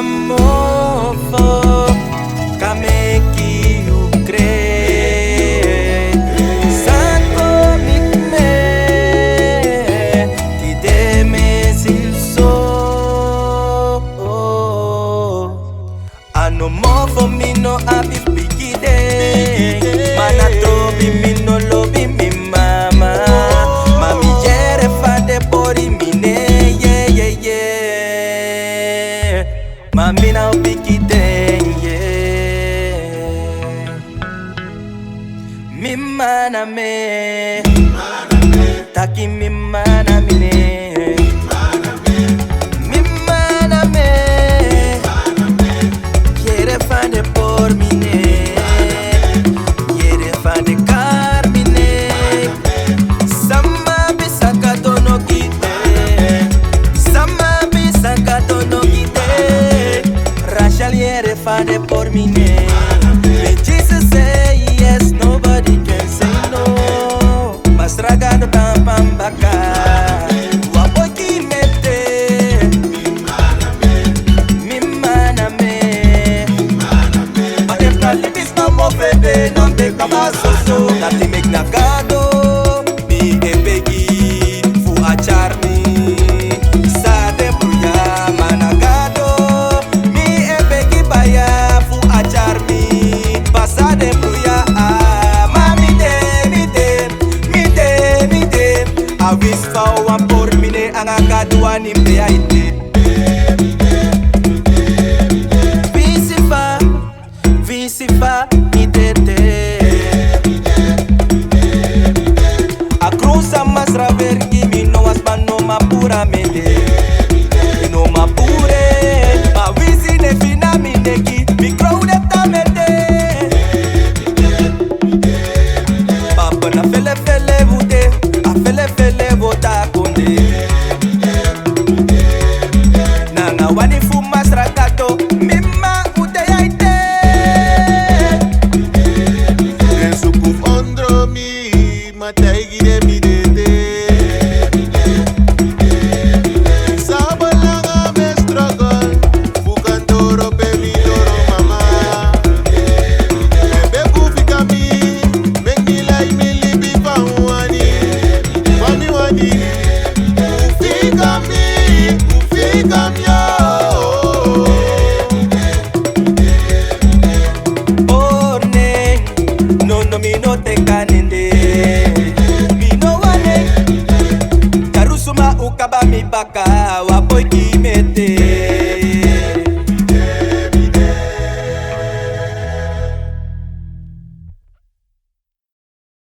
mofo kameki ukre sanko mikme ti deme silso ano mofo mino abis bigide mana trobi mino lobi mi mama mami jere fade bori mine mami na ubikite mi mana me taki mi mana mine mi mana me quiere fade por mine quiere fade car mine sama bisaka tono kite sama bisaka tono kite Rachaliere fade por mine when Jesus say yes nobody can say no Mastragado tam pam baka waboki mete mi mana me Ate kalibis na mo fede nambe kama soso Nati meg nagado mi ebegi fu acharmi Sade bruya managado mi ebegi baya fu acharmi Pasade bruya mami de mi de Awis fa wan por mine angakadu animbe aite Visifa mi tete A cruza mas ravergi mi no asmano ma pura mede Mi no ma pure Ma visi ne fina mi neki Mi crowde tamete Papa na fele fele vute A fele fele vota konde Nana wani fu mas ragato Mimma ute yaite Mategi de mi dede Sabalanga me struggle Fukandoro pe mi doro mama Bebe bufika mi Make me like me libi fa wani Wani wani Ufika mi yo Oh ne No mi no te canende Ukaba mi baka waboy ki mete